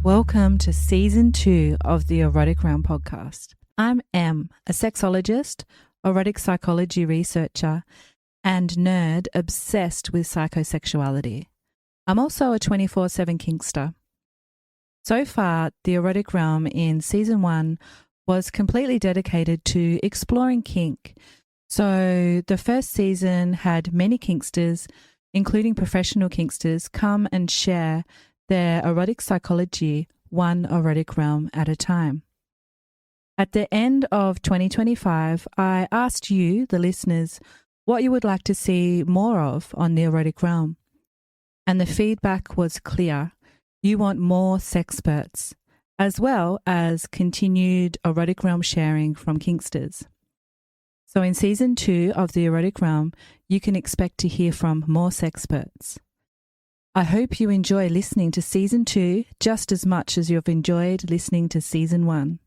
Welcome to Season 2 of the Erotic Realm podcast. I'm Em, a sexologist, erotic psychology researcher, and nerd obsessed with psychosexuality. I'm also a 24/7 kinkster. So far, the Erotic Realm in Season 1 was completely dedicated to exploring kink. So the first season had many kinksters, including professional kinksters, come and share their erotic psychology one erotic realm at a time. At the end of 2025, I asked you, the listeners, what you would like to see more of on the erotic realm. And the feedback was clear. You want more sexperts, as well as continued erotic realm sharing from kinksters. So in Season 2 of the Erotic Realm, you can expect to hear from more sexperts. I hope you enjoy listening to Season 2 just as much as you've enjoyed listening to Season 1.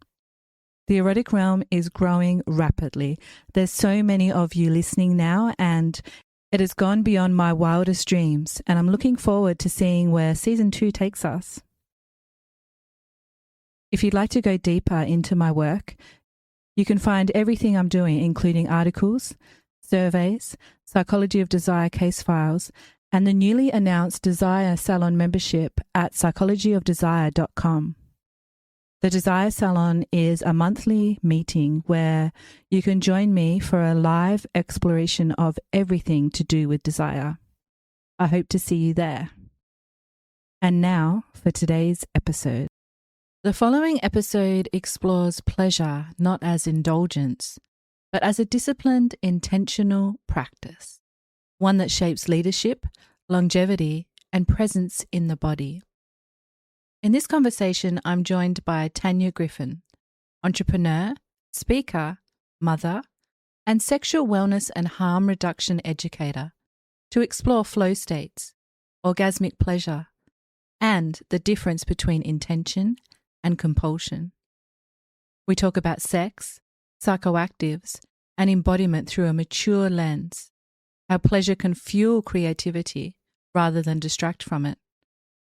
The Erotic Realm is growing rapidly. There's so many of you listening now, and it has gone beyond my wildest dreams, and I'm looking forward to seeing where Season 2 takes us. If you'd like to go deeper into my work, you can find everything I'm doing, including articles, surveys, psychology of desire case files, and the newly announced Desire Salon membership at psychologyofdesire.com. The Desire Salon is a monthly meeting where you can join me for a live exploration of everything to do with desire. I hope to see you there. And now for today's episode. The following episode explores pleasure not as indulgence, but as a disciplined, intentional practice. One that shapes leadership, longevity, and presence in the body. In this conversation, I'm joined by Tanya Griffin, entrepreneur, speaker, mother, and sexual wellness and harm reduction educator, to explore flow states, orgasmic pleasure, and the difference between intention and compulsion. We talk about sex, psychoactives, and embodiment through a mature lens. How pleasure can fuel creativity rather than distract from it,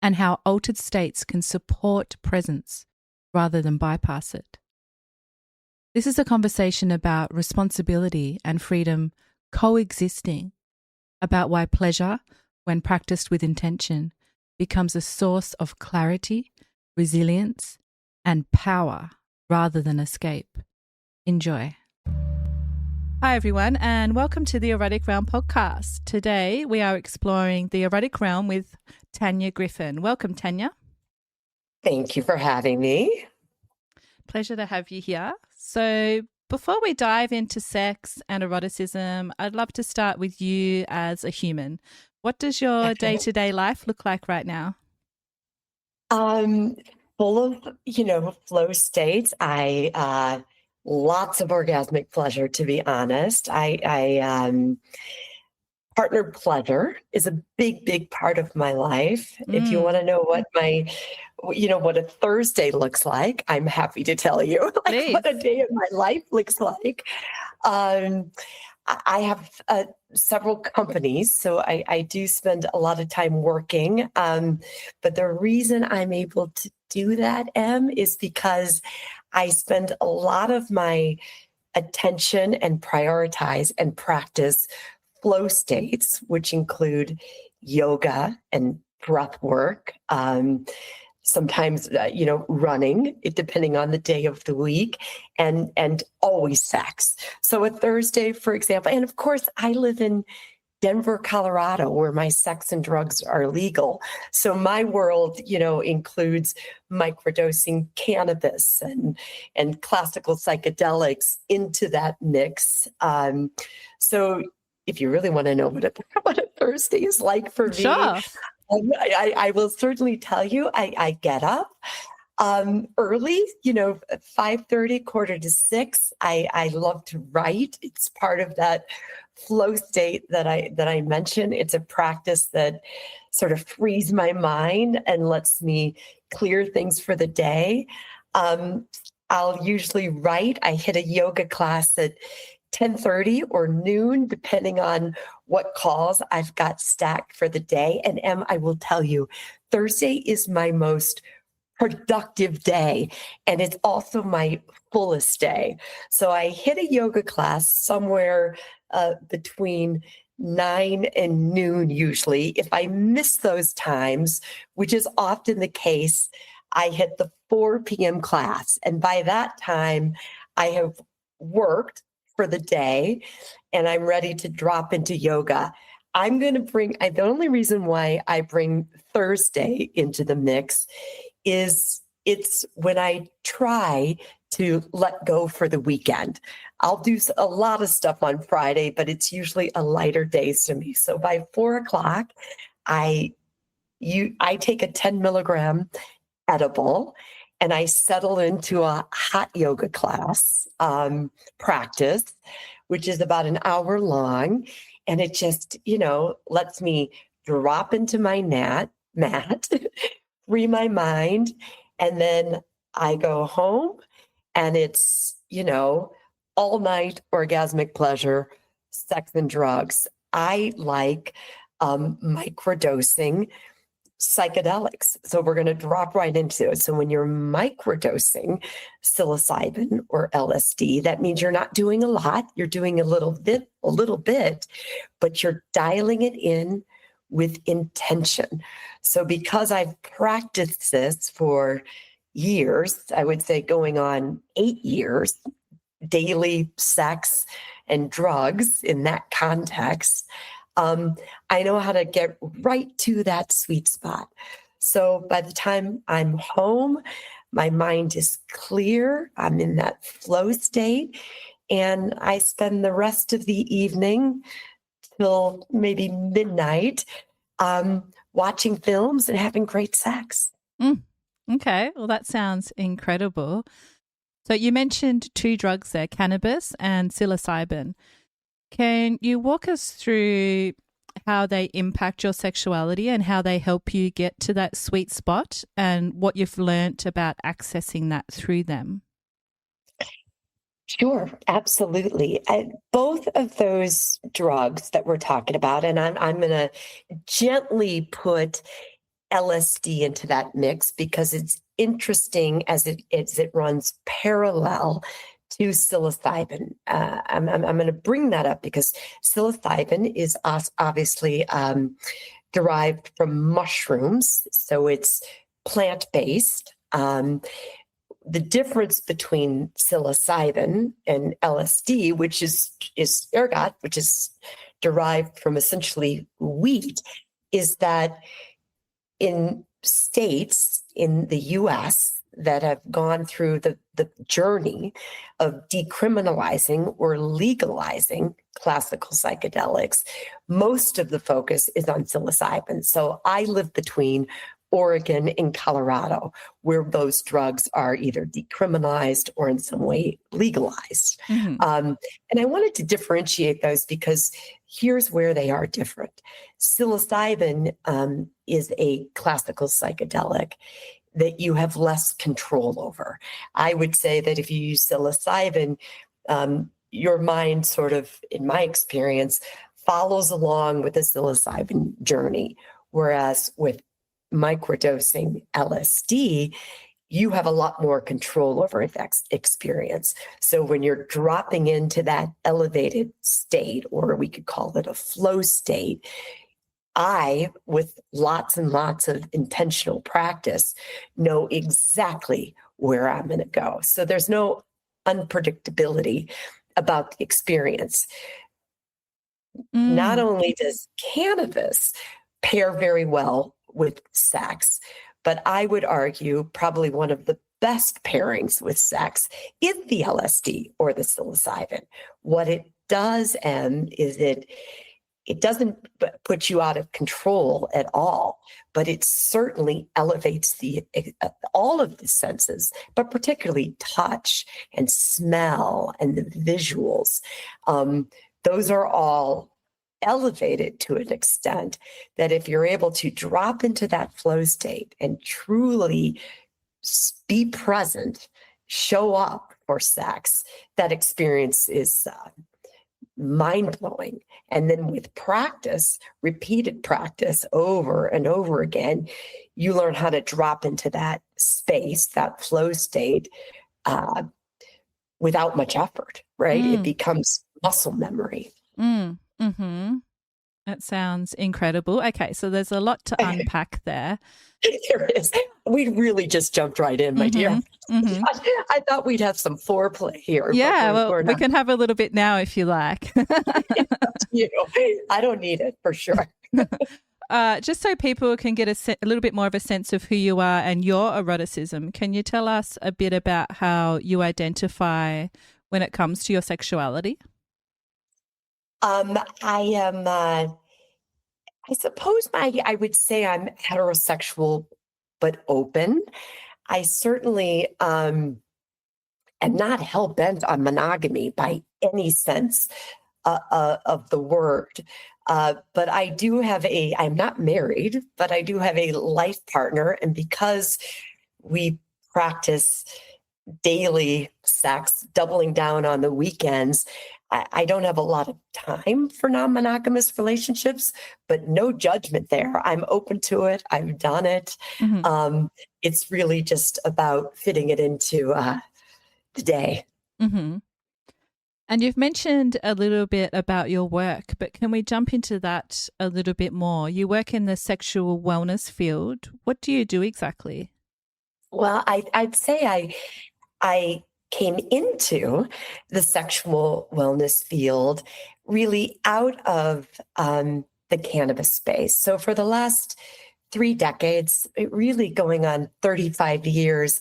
and how altered states can support presence rather than bypass it. This is a conversation about responsibility and freedom coexisting, about why pleasure, when practiced with intention, becomes a source of clarity, resilience, and power rather than escape. Enjoy. Hi, everyone, and welcome to the Erotic Realm podcast. Today, we are exploring the Erotic Realm with Tanya Griffin. Welcome, Tanya. Thank you for having me. Pleasure to have you here. So, before we dive into sex and eroticism, I'd love to start with you as a human. What does your day-to-day life look like right now? Full of, flow states. Lots of orgasmic pleasure, to be honest. Partner pleasure is a big part of my life. If you want to know what a Thursday looks like, I'm happy to tell you what a day of my life looks like. I have several companies, so I do spend a lot of time working. But the reason I'm able to do that, Em, is because I spend a lot of my attention and prioritize and practice flow states, which include yoga and breath work. Sometimes, running, depending on the day of the week, and always sex. So a Thursday, for example, and of course, I live in Denver, Colorado, where my sex and drugs are legal. So my world, includes microdosing cannabis and classical psychedelics into that mix. So if you really want to know what a Thursday is like for me, sure. I will certainly tell you. I get up early, 5:30, 5:45. I love to write. It's part of that flow state that I mentioned. It's a practice that sort of frees my mind and lets me clear things for the day. I'll usually write. I hit a yoga class at 10:30 or noon, depending on what calls I've got stacked for the day. And I will tell you, Thursday is my most productive day. And it's also my fullest day. So I hit a yoga class somewhere between 9 and noon usually. If I miss those times, which is often the case, I hit the 4 p.m. class. And by that time, I have worked for the day and I'm ready to drop into yoga. I'm going to the only reason why I bring Thursday into the mix is it's when I try to let go for the weekend. I'll do a lot of stuff on Friday, but it's usually a lighter day to me. So by 4:00, I take a 10 milligram edible and I settle into a hot yoga class practice, which is about an hour long. And it just, lets me drop into my mat, free my mind. And then I go home and it's, all night orgasmic pleasure, sex and drugs. I like microdosing psychedelics. So we're going to drop right into it. So when you're microdosing psilocybin or LSD, that means you're not doing a lot. You're doing a little bit, but you're dialing it in with intention. So because I've practiced this for years, I would say going on 8 years, daily sex and drugs in that context, I know how to get right to that sweet spot. So by the time I'm home, my mind is clear. I'm in that flow state. And I spend the rest of the evening till maybe midnight watching films and having great sex. Okay. Well, that sounds incredible. So you mentioned 2 drugs there, cannabis and psilocybin. Can you walk us through how they impact your sexuality and how they help you get to that sweet spot and what you've learnt about accessing that through them? Sure, absolutely. Both of those drugs that we're talking about, and I'm going to gently put LSD into that mix because it's interesting as it runs parallel to psilocybin. I'm going to bring that up because psilocybin is obviously derived from mushrooms, so it's plant-based. The difference between psilocybin and LSD, which is ergot, which is derived from essentially wheat, is that in states in the U.S. that have gone through the journey of decriminalizing or legalizing classical psychedelics, most of the focus is on psilocybin. So I live between Oregon and Colorado, where those drugs are either decriminalized or in some way legalized. Mm-hmm. And I wanted to differentiate those because here's where they are different. Psilocybin is a classical psychedelic that you have less control over. I would say that if you use psilocybin, your mind sort of, in my experience, follows along with the psilocybin journey. Whereas with microdosing LSD, you have a lot more control over that experience. So when you're dropping into that elevated state, or we could call it a flow state, I, with lots and lots of intentional practice, know exactly where I'm going to go. So there's no unpredictability about the experience. Not only does cannabis pair very well with sex, but I would argue probably one of the best pairings with sex is the LSD or the psilocybin. What it does, is it doesn't put you out of control at all, but it certainly elevates all of the senses, but particularly touch and smell and the visuals. Those are all elevated to an extent that if you're able to drop into that flow state and truly be present, show up for sex, that experience is mind-blowing. And then with practice, repeated practice over and over again, you learn how to drop into that space, that flow state, without much effort, right? It becomes muscle memory. Mm-hmm. That sounds incredible. Okay, so there's a lot to unpack there. There is. We really just jumped right in, my dear. Mm-hmm. I thought we'd have some foreplay here. Yeah, well, we can have a little bit now if you like. I don't need it for sure. Just so people can get a little bit more of a sense of who you are and your eroticism, can you tell us a bit about how you identify when it comes to your sexuality? I am, I suppose I would say I'm heterosexual, but open. I certainly am not hell-bent on monogamy by any sense of the word. But I do have I'm not married, but I do have a life partner. And because we practice daily sex, doubling down on the weekends, I don't have a lot of time for non-monogamous relationships, but no judgment there. I'm open to it. I've done it. Mm-hmm. It's really just about fitting it into the day. Mm-hmm. And you've mentioned a little bit about your work, but can we jump into that a little bit more? You work in the sexual wellness field. What do you do exactly? Well, I'd say I came into the sexual wellness field really out of the cannabis space. So for the last 3 decades, really going on 35 years,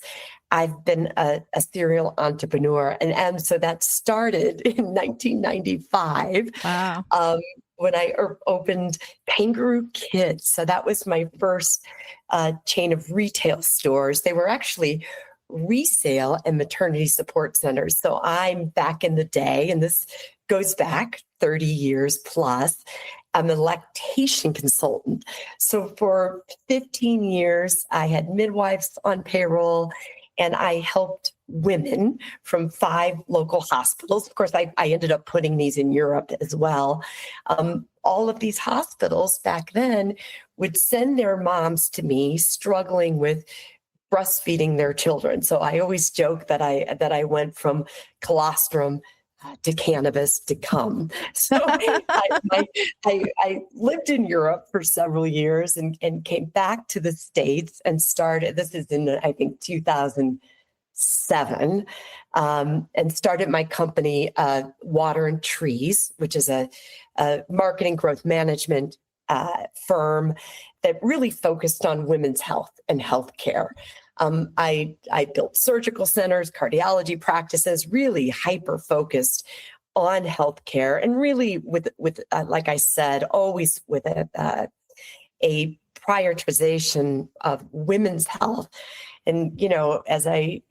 I've been a serial entrepreneur. And so that started in 1995. Wow. When I opened Kangaroo Kids. So that was my first chain of retail stores. They were actually resale and maternity support centers. So I'm back in the day, and this goes back 30 years plus. I'm a lactation consultant. So for 15 years, I had midwives on payroll, and I helped women from 5 local hospitals. Of course, I ended up putting these in Europe as well. All of these hospitals back then would send their moms to me struggling with breastfeeding their children. So I always joke that I went from colostrum to cannabis to cum. So I lived in Europe for several years and came back to the States and started, this is in, I think, 2007, and started my company, Water and Trees, which is a marketing growth management firm that really focused on women's health and healthcare. I built surgical centers, cardiology practices, really hyper focused on healthcare, and really with like I said, always with a prioritization of women's health. And as I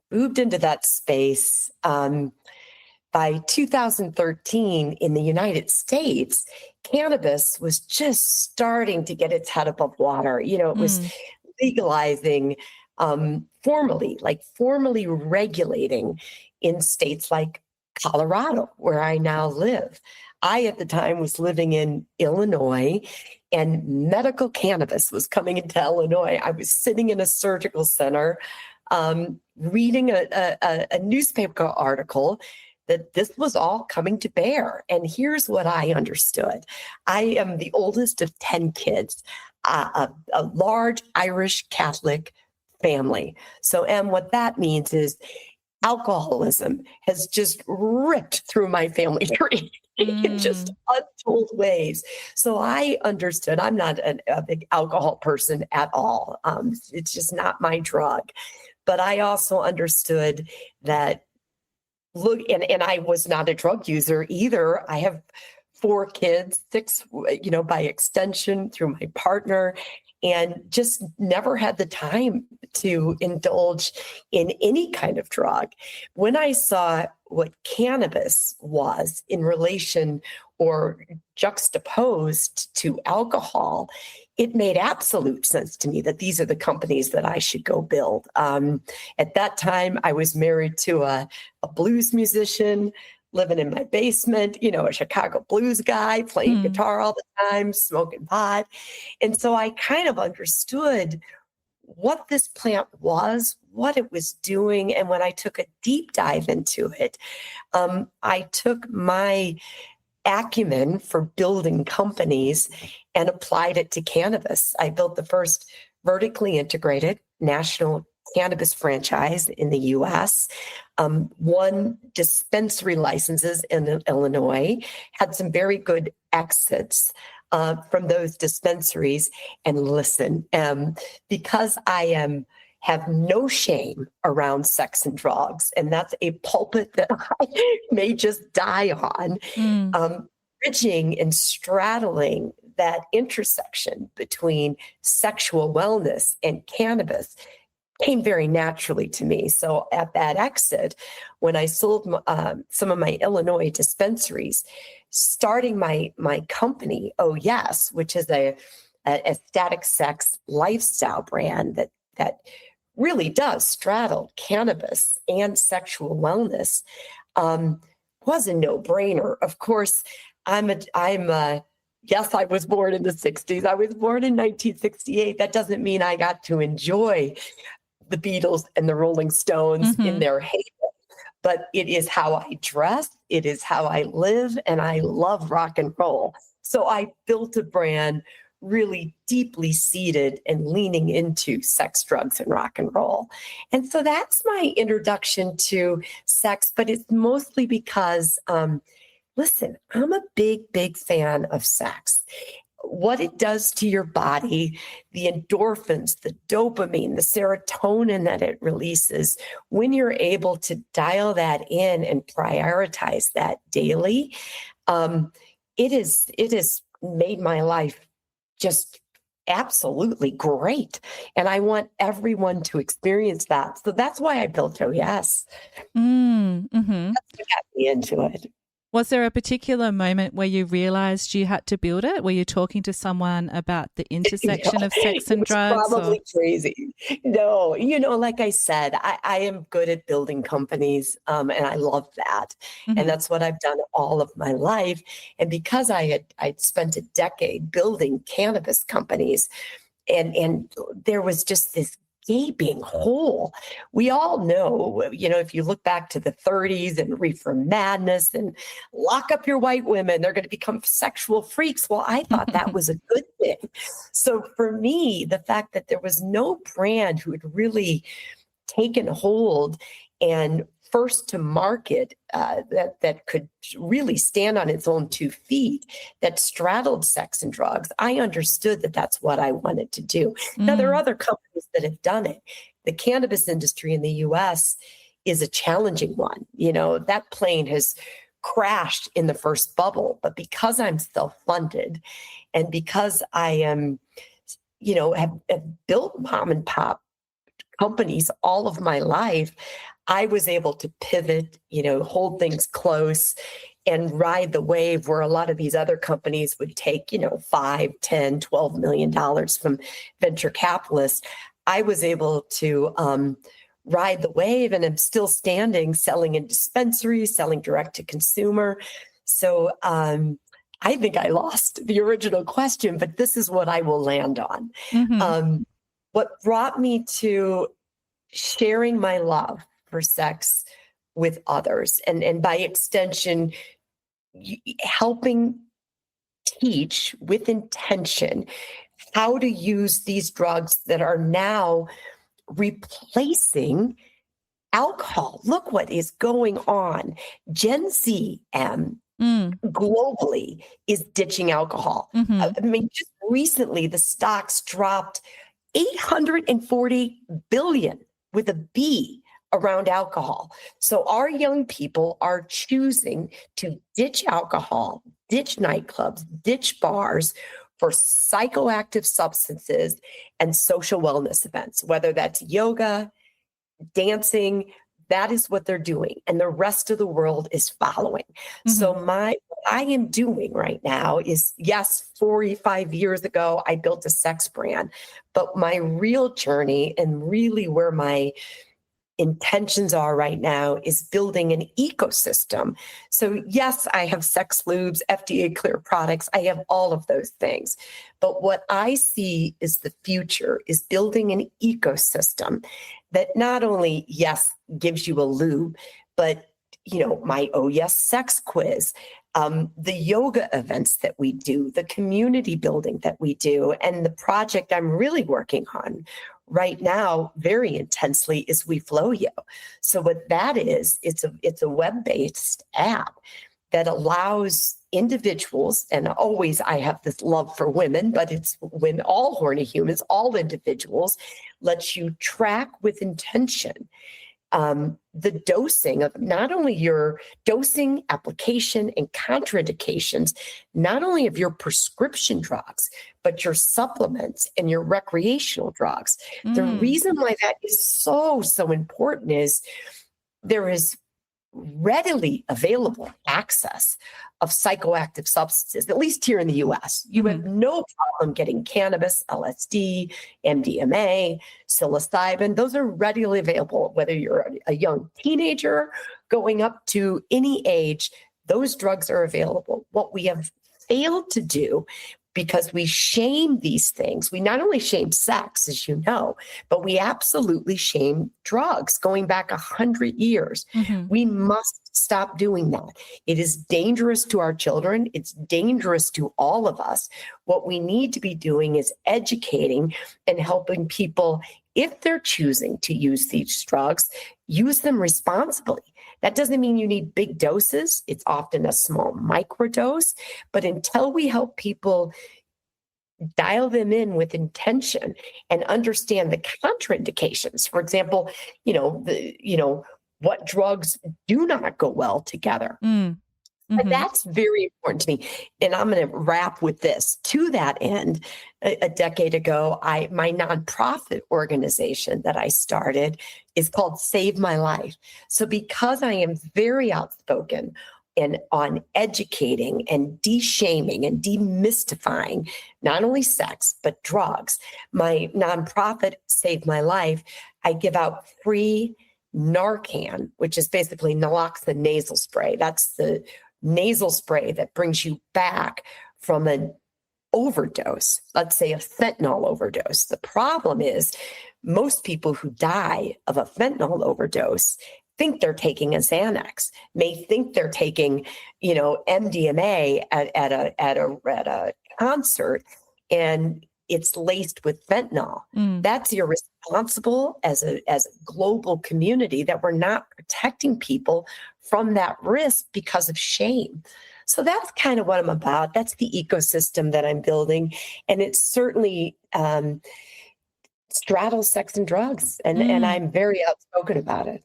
moved into that space, by 2013 in the United States, cannabis was just starting to get its head above water. It was legalizing formally regulating in states like Colorado, where I now live. I, at the time, was living in Illinois, and medical cannabis was coming into Illinois. I was sitting in a surgical center, reading a newspaper article that this was all coming to bear. And here's what I understood. I am the oldest of 10 kids, a large Irish Catholic family. So, and what that means is alcoholism has just ripped through my family tree in just untold ways. So I understood. I'm not a big alcohol person at all. It's just not my drug. But I also understood that, look, and I was not a drug user either. I have 4 kids, 6, by extension through my partner, and just never had the time to indulge in any kind of drug. When I saw what cannabis was in relation or juxtaposed to alcohol, it made absolute sense to me that these are the companies that I should go build. At that time, I was married to a blues musician, living in my basement, a Chicago blues guy, playing guitar all the time, smoking pot. And so I kind of understood what this plant was, what it was doing. And when I took a deep dive into it, I took my acumen for building companies and applied it to cannabis. I built the first vertically integrated national cannabis franchise in the US, won dispensary licenses in Illinois, had some very good exits from those dispensaries. And listen, because I have no shame around sex and drugs, and that's a pulpit that I may just die on, bridging and straddling that intersection between sexual wellness and cannabis came very naturally to me. So at that exit, when I sold some of my Illinois dispensaries, starting my company, Oh Yes, which is a static sex lifestyle brand that really does straddle cannabis and sexual wellness, was a no-brainer. Of course, yes, I was born in the 60s. I was born in 1968. That doesn't mean I got to enjoy the Beatles and the Rolling Stones in their heyday, but it is how I dress, it is how I live, and I love rock and roll. So I built a brand really deeply seated and leaning into sex, drugs, and rock and roll. And so that's my introduction to sex, but it's mostly because, listen, I'm a big, big fan of sex. What it does to your body, the endorphins, the dopamine, the serotonin that it releases, when you're able to dial that in and prioritize that daily, it has made my life just absolutely great. And I want everyone to experience that. So that's why I built Oh Yes. That's what got me into it. Was there a particular moment where you realized you had to build it? Were you talking to someone about the intersection of sex and drugs? Probably crazy. No, like I said, I am good at building companies, and I love that. And that's what I've done all of my life. And because I'd spent a decade building cannabis companies, and there was just this gaping hole. We all know, if you look back to the 30s and reefer madness and lock up your white women, they're going to become sexual freaks. Well, I thought that was a good thing. So for me, the fact that there was no brand who had really taken hold and first to market that could really stand on its own 2 feet, that straddled sex and drugs, I understood that that's what I wanted to do. Now, there are other companies that have done it. The cannabis industry in the U.S. is a challenging one. That plane has crashed in the first bubble, but because I'm self-funded and because I am, have built mom and pop companies all of my life, I was able to pivot, hold things close and ride the wave where a lot of these other companies would take, $5, $10, $12 million from venture capitalists. I was able to ride the wave, and I'm still standing, selling in dispensaries, selling direct to consumer. So I think I lost the original question, but this is what I will land on. What brought me to sharing my love for sex with others, and by extension, helping teach with intention how to use these drugs that are now replacing alcohol. Look what is going on. Gen Z globally is ditching alcohol. I mean, just recently the stocks dropped 840 billion with a B around alcohol. So our young people are choosing to ditch alcohol, ditch nightclubs, ditch bars for psychoactive substances and social wellness events, whether that's yoga, dancing. That is what they're doing. And the rest of the world is following. So what I am doing right now is, yes, 45 years ago, I built a sex brand, but my real journey and really where my intentions are right now is building an ecosystem. So yes, I have sex lubes, FDA clear products. I have all of those things. But what I see is the future is building an ecosystem that not only, yes, gives you a lube, but my Oh Yes Sex quiz, the yoga events that we do, the community building that we do, and the project I'm really working on right now very intensely is We Flow Yo. So what that is, it's a web-based app that allows individuals, and always I have this love for women, but it's when all horny humans, all individuals, lets you track with intention the dosing of not only your dosing, application, and contraindications, not only of your prescription drugs, but your supplements and your recreational drugs. The reason why that is so important is there is readily available access of psychoactive substances, at least here in the US. You have no problem getting cannabis, LSD, MDMA, psilocybin. Those are readily available, whether you're a young teenager going up to any age, those drugs are available. What we have failed to do, because we shame these things. We not only shame sex, as you know, but we absolutely shame drugs going back 100 years. We must stop doing that. It is dangerous to our children. It's dangerous to all of us. What we need to be doing is educating and helping people, if they're choosing to use these drugs, use them responsibly. That doesn't mean you need big doses. It's often a small microdose. But until we help people dial them in with intention and understand the contraindications, for example, what drugs do not go well together. But that's very important to me. And I'm going to wrap with this. To that end, a decade ago, my nonprofit organization that I started is called Save My Life. So because I am very outspoken and on educating and de-shaming and demystifying not only sex, but drugs, my nonprofit Save My Life, I give out free Narcan, which is basically naloxone nasal spray. That's the nasal spray that brings you back from an overdose, let's say a fentanyl overdose. The problem is most people who die of a fentanyl overdose think they're taking a Xanax, may think they're taking, MDMA at a concert, and it's laced with fentanyl. That's irresponsible as a global community that we're not protecting people from that risk because of shame. So that's kind of what I'm about. That's the ecosystem that I'm building. And it's certainly straddles sex and drugs. And I'm very outspoken about it.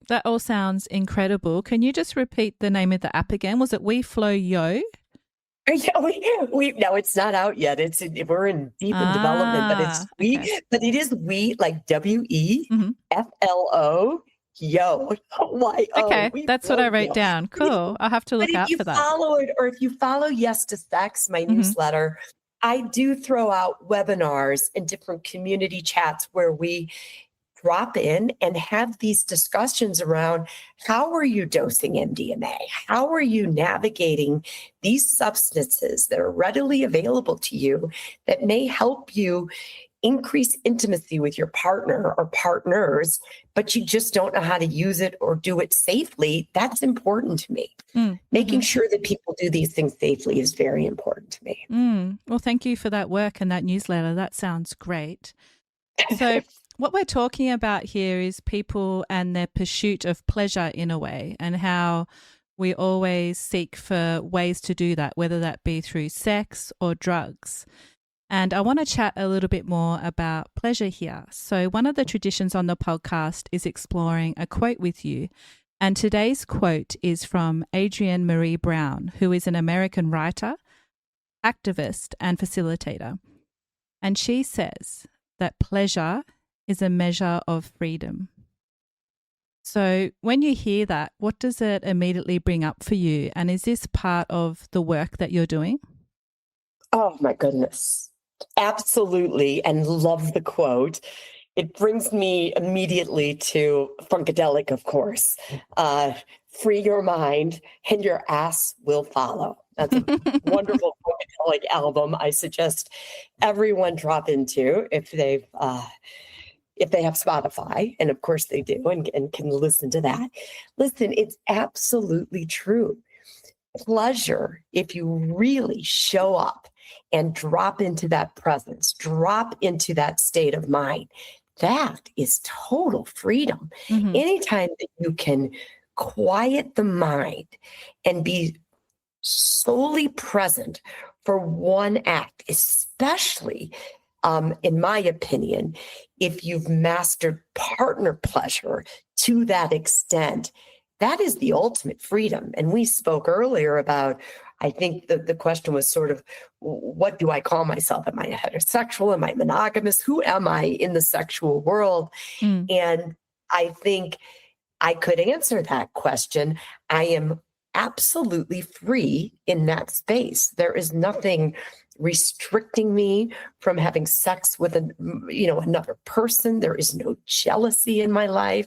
That all sounds incredible. Can you just repeat the name of the app again? Was it We Flow Yo? Yeah, no, it's not out yet. We're in deep in development, but but it is we, like WEFLO, yo, YO. Okay, that's what I wrote down. Cool. I'll have to look out for that. If you follow Yes to Sex, my newsletter, I do throw out webinars and different community chats where we drop in and have these discussions around how are you dosing MDMA? How are you navigating these substances that are readily available to you that may help you increase intimacy with your partner or partners, but you just don't know how to use it or do it safely? That's important to me. Making sure that people do these things safely is very important to me. Well, thank you for that work and that newsletter. That sounds great. So what we're talking about here is people and their pursuit of pleasure in a way, and how we always seek for ways to do that, whether that be through sex or drugs. And I want to chat a little bit more about pleasure here. So one of the traditions on the podcast is exploring a quote with you. And today's quote is from Adrienne Marie Brown, who is an American writer, activist, and facilitator. And she says that pleasure is a measure of freedom. So when you hear that, what does it immediately bring up for you? And is this part of the work that you're doing? Oh, my goodness. Absolutely. And love the quote. it brings me immediately to Funkadelic, of course. Free your mind and your ass will follow. That's a wonderful Funkadelic album. I suggest everyone drop into if they have Spotify, and of course they do, and can listen to that. Listen, it's absolutely true. Pleasure, if you really show up and drop into that presence, drop into that state of mind, that is total freedom. Mm-hmm. Anytime that you can quiet the mind and be solely present for one act, especially, in my opinion, if you've mastered partner pleasure to that extent, that is the ultimate freedom. And we spoke earlier about, I think the question was sort of, what do I call myself? Am I heterosexual? Am I monogamous? Who am I in the sexual world? And I think I could answer that question. I am absolutely free in that space. There is nothing restricting me from having sex with another person. There is no jealousy in my life.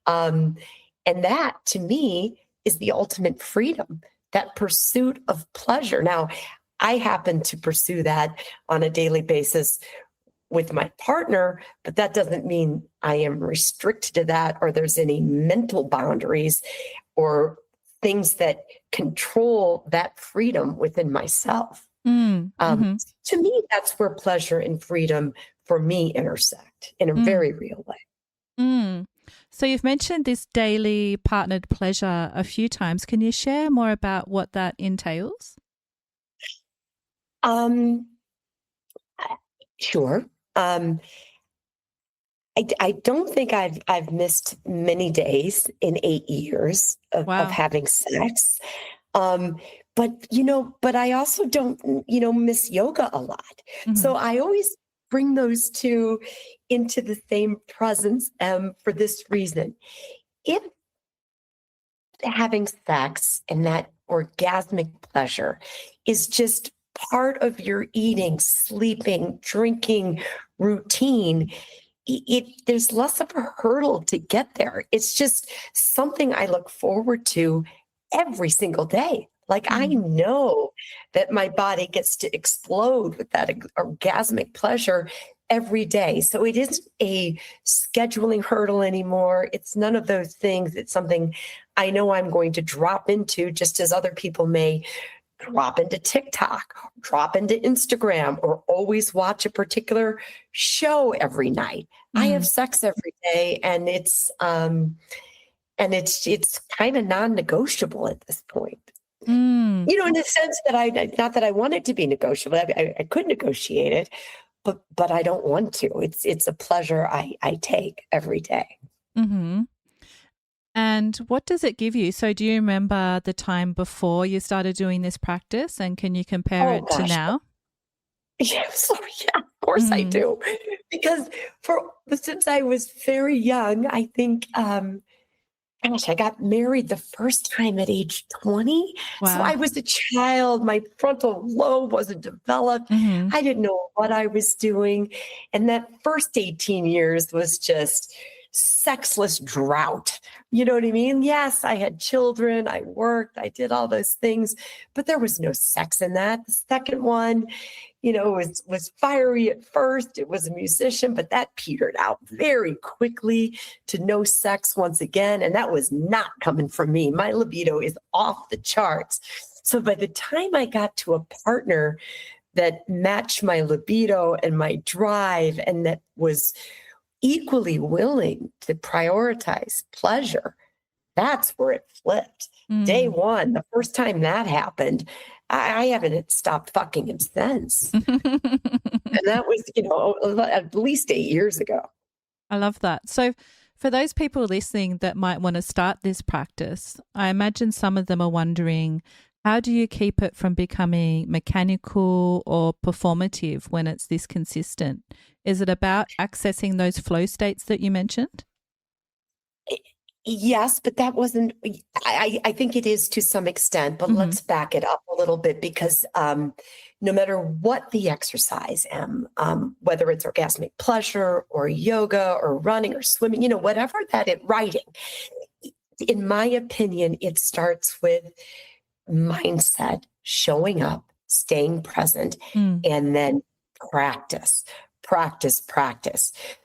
And that, to me, is the ultimate freedom, that pursuit of pleasure. Now, I happen to pursue that on a daily basis with my partner, but that doesn't mean I am restricted to that or there's any mental boundaries or things that control that freedom within myself. To me, that's where pleasure and freedom for me intersect in a very real way. So you've mentioned this daily partnered pleasure a few times. Can you share more about what that entails? Sure. I don't think I've missed many days in 8 years of having sex. But I also don't, miss yoga a lot. So I always bring those two into the same presence for this reason. If having sex and that orgasmic pleasure is just part of your eating, sleeping, drinking routine, there's less of a hurdle to get there. It's just something I look forward to every single day. Like I know that my body gets to explode with that orgasmic pleasure every day. So it isn't a scheduling hurdle anymore. It's none of those things. It's something I know I'm going to drop into, just as other people may drop into TikTok, drop into Instagram, or always watch a particular show every night. I have sex every day, and it's kind of non-negotiable at this point. In a sense that not that I want it to be negotiable. I could negotiate it, but I don't want to. It's a pleasure I take every day. Mm-hmm. And what does it give you? So do you remember the time before you started doing this practice, and can you compare it to now? Yeah, of course I do. Because since I was very young, I think, I got married the first time at age 20. Wow. So I was a child. My frontal lobe wasn't developed. I didn't know what I was doing. And that first 18 years was just sexless drought. You know what I mean? Yes, I had children. I worked. I did all those things, but there was no sex in that. The second one, was fiery at first. It was a musician, but that petered out very quickly to no sex once again. And that was not coming from me. My libido is off the charts. So by the time I got to a partner that matched my libido and my drive, and that was equally willing to prioritize pleasure, that's where it flipped. Day one, the first time that happened, I haven't stopped fucking him since. And that was, at least 8 years ago. I love that. So for those people listening that might want to start this practice, I imagine some of them are wondering, how do you keep it from becoming mechanical or performative when it's this consistent? Is it about accessing those flow states that you mentioned? Yes, but that wasn't, I think it is to some extent, but let's back it up a little bit because no matter what the exercise, whether it's orgasmic pleasure or yoga or running or swimming, whatever writing, in my opinion, it starts with mindset, showing up, staying present, and then practice.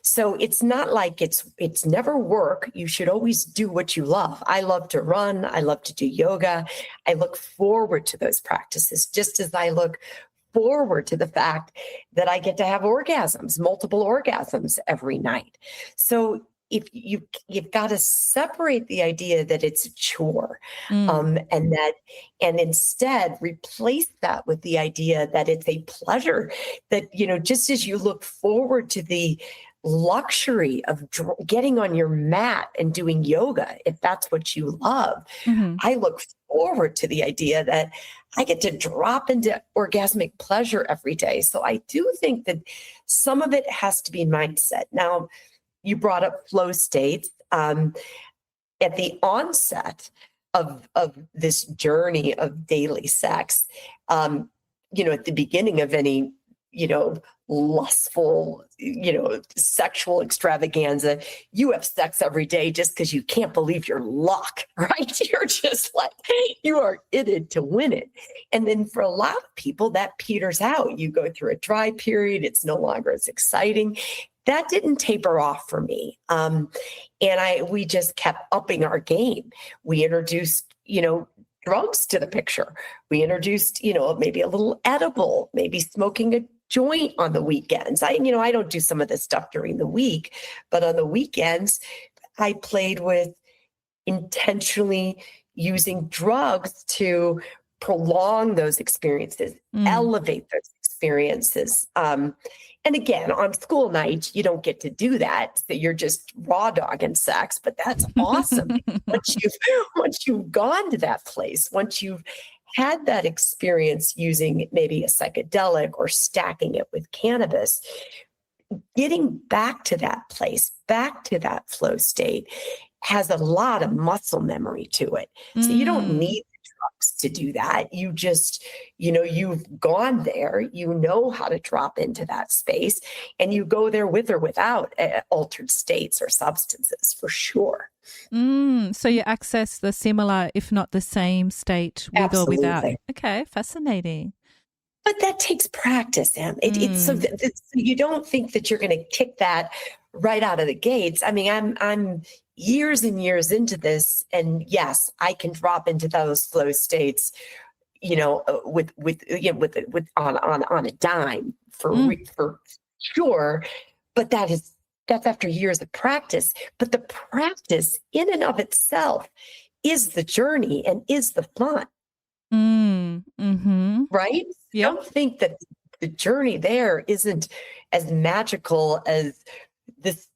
So it's not like it's never work. You should always do what you love. I love to run. I love to do yoga. I look forward to those practices, just as I look forward to the fact that I get to have orgasms, multiple orgasms every night. So if you've got to separate the idea that it's a chore, and instead replace that with the idea that it's a pleasure, that, just as you look forward to the luxury of getting on your mat and doing yoga, if that's what you love, I look forward to the idea that I get to drop into orgasmic pleasure every day. So I do think that some of it has to be mindset. Now, you brought up flow states. At the onset of this journey of daily sex, at the beginning of any, lustful, sexual extravaganza, you have sex every day just because you can't believe your luck, right? You're just like, you are in it to win it. And then for a lot of people, that peters out. You go through a dry period. It's no longer as exciting. That didn't taper off for me. We just kept upping our game. We introduced, drugs to the picture. We introduced, maybe a little edible, maybe smoking a joint on the weekends. I don't do some of this stuff during the week, but on the weekends, I played with intentionally using drugs to prolong those experiences, elevate those experiences. And again, on school nights, you don't get to do that. So you're just raw dogging sex, but that's awesome. Once you've gone to that place, once you've had that experience using maybe a psychedelic or stacking it with cannabis, getting back to that place, back to that flow state has a lot of muscle memory to it. So you don't need drugs to do that. You just, you've gone there, how to drop into that space, and you go there with or without altered states or substances for sure. So you access the similar, if not the same state with Absolutely. or without. Okay, fascinating. But that takes practice, Em. It's so you don't think that you're going to kick that right out of the gates. I mean, I'm years and years into this, and yes, I can drop into those flow states, with on a dime for sure. But that's after years of practice. But the practice in and of itself is the journey and is the fun. Right? Yep. Don't think that the journey there isn't as magical as this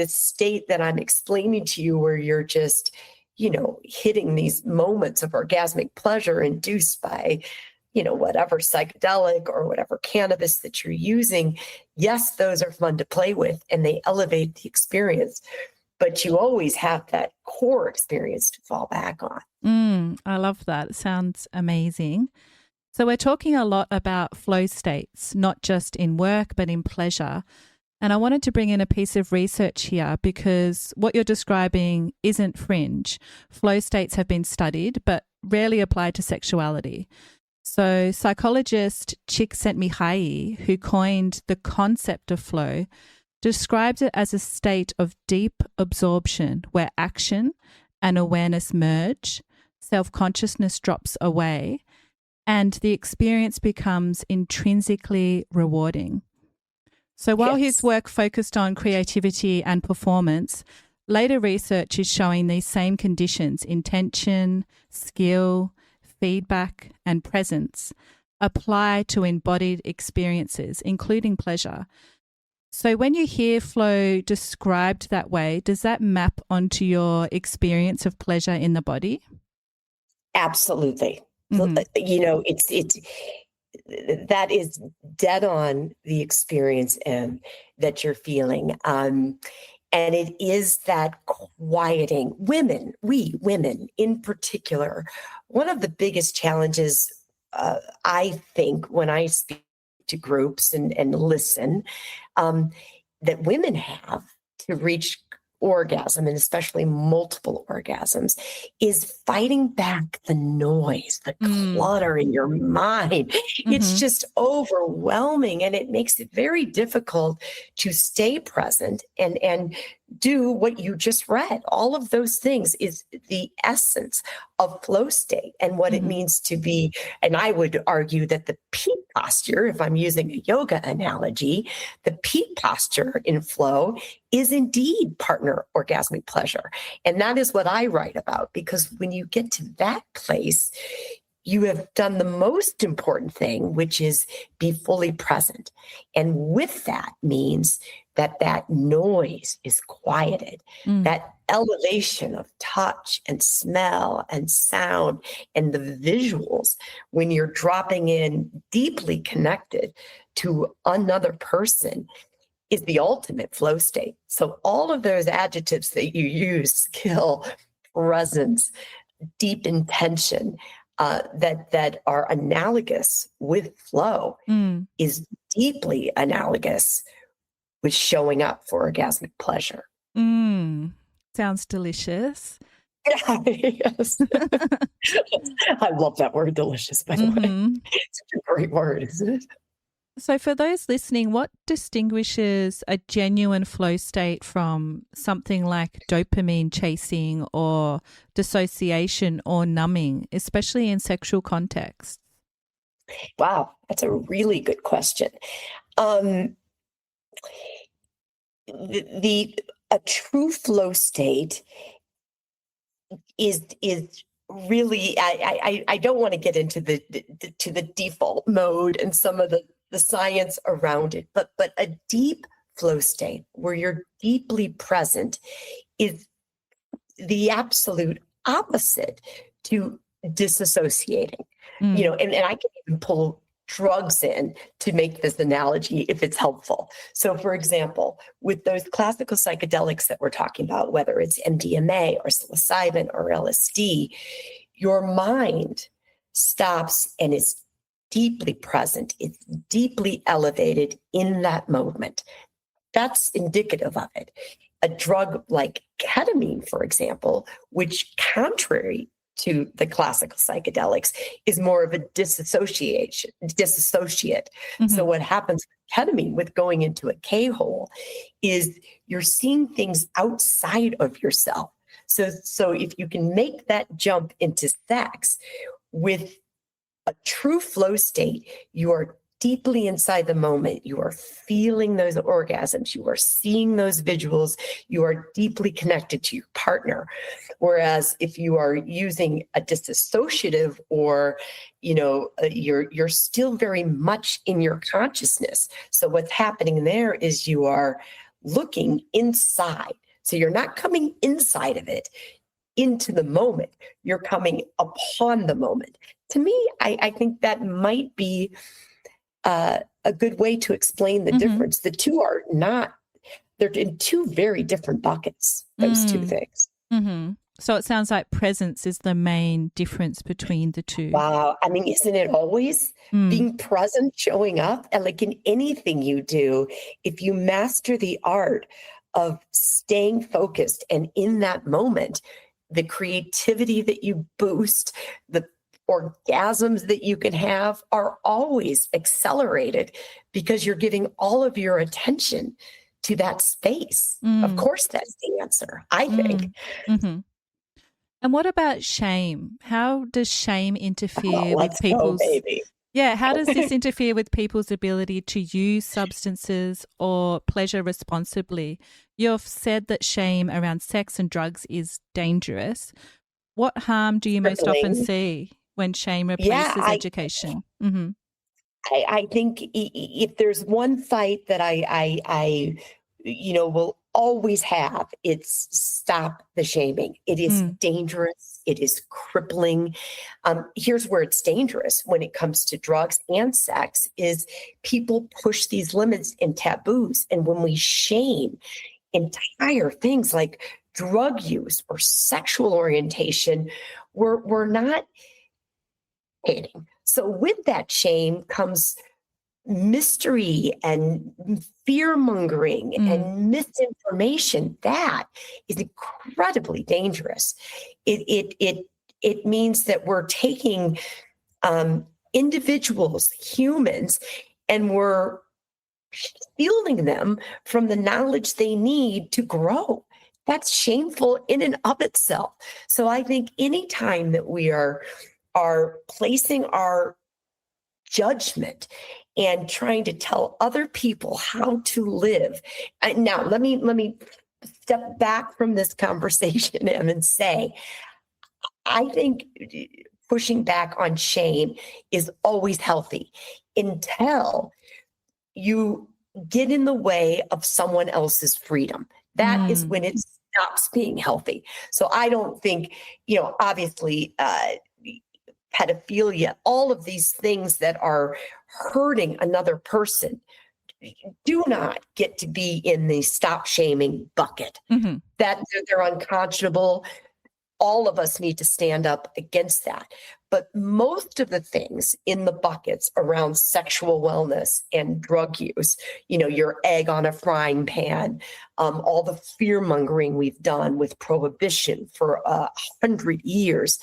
state that I'm explaining to you, where you're just, hitting these moments of orgasmic pleasure induced by, whatever psychedelic or whatever cannabis that you're using. Yes, those are fun to play with and they elevate the experience, but you always have that core experience to fall back on. I love that. It sounds amazing. So we're talking a lot about flow states, not just in work, but in pleasure. And I wanted to bring in a piece of research here because what you're describing isn't fringe. Flow states have been studied, but rarely applied to sexuality. So psychologist Csikszentmihalyi, who coined the concept of flow, described it as a state of deep absorption where action and awareness merge, self-consciousness drops away, and the experience becomes intrinsically rewarding. So while his work focused on creativity and performance, later research is showing these same conditions, intention, skill, feedback, and presence, apply to embodied experiences, including pleasure. So when you hear flow described that way, does that map onto your experience of pleasure in the body? Absolutely. That is dead on the experience that you're feeling. And it is that quieting. We women in particular, one of the biggest challenges, I think, when I speak to groups and listen, that women have to reach orgasm, and especially multiple orgasms, is fighting back the noise, the clutter in your mind. It's just overwhelming, and it makes it very difficult to stay present and do what you just read. All of those things is the essence of flow state and what it means to be. And I would argue that the peak posture, if I'm using a yoga analogy, the peak posture in flow is indeed partner orgasmic pleasure. And that is what I write about, because when you get to that place, you have done the most important thing, which is be fully present. And with that means that noise is quieted, that elevation of touch and smell and sound and the visuals, when you're dropping in deeply connected to another person, is the ultimate flow state. So all of those adjectives that you use, skill, presence, deep intention, that are analogous with flow, is deeply analogous with showing up for orgasmic pleasure. Sounds delicious. Yes. I love that word, delicious, by the way. It's such a great word, isn't it? So for those listening, what distinguishes a genuine flow state from something like dopamine chasing or dissociation or numbing, especially in sexual contexts? Wow, that's a really good question. A true flow state is really, I don't want to get into the default mode and some of the science around it, but a deep flow state where you're deeply present is the absolute opposite to disassociating. And I can even pull drugs in to make this analogy if it's helpful. So for example, with those classical psychedelics that we're talking about, whether it's MDMA or psilocybin or LSD, your mind stops and is deeply present. It's deeply elevated in that moment. That's indicative of it. A drug like ketamine, for example, which contrary to the classical psychedelics is more of a dissociate. So what happens with ketamine, with going into a K-hole, is you're seeing things outside of yourself. So if you can make that jump into sex with a true flow state, you are deeply inside the moment. You are feeling those orgasms. You are seeing those visuals. You are deeply connected to your partner. Whereas if you are using a disassociative, or, you're still very much in your consciousness. So what's happening there is you are looking inside. So you're not coming inside of it into the moment. You're coming upon the moment. To me, I think that might be a good way to explain the difference. The two are not, they're in two very different buckets, those two things. So it sounds like presence is the main difference between the two. Wow. I mean, isn't it always being present, showing up? And like in anything you do, if you master the art of staying focused and in that moment, the creativity that you boost, the orgasms that you can have are always accelerated because you're giving all of your attention to that space. Of course, that's the answer, I think. And what about shame? How does shame interfere with people's... Yeah, how does this interfere with people's ability to use substances or pleasure responsibly? You've said that shame around sex and drugs is dangerous. What harm do you most often see when shame replaces education? I think if there's one fight that I will always have, it's stop the shaming. It is dangerous. It is crippling. Here's where it's dangerous when it comes to drugs and sex is people push these limits and taboos. And when we shame, entire things like drug use or sexual orientation were not hating. So with that shame comes mystery and fear mongering and misinformation. That is incredibly dangerous. It means that we're taking individuals, humans, and we're shielding them from the knowledge they need to grow. That's shameful in and of itself. So I think anytime that we are placing our judgment and trying to tell other people how to live. Now, let me step back from this conversation and say, I think pushing back on shame is always healthy until you get in the way of someone else's freedom. That is when it stops being healthy. So I don't think, obviously, pedophilia, all of these things that are hurting another person do not get to be in the stop shaming bucket. That they're unconscionable. All of us need to stand up against that. But most of the things in the buckets around sexual wellness and drug use, your egg on a frying pan, all the fear mongering we've done with prohibition for 100 years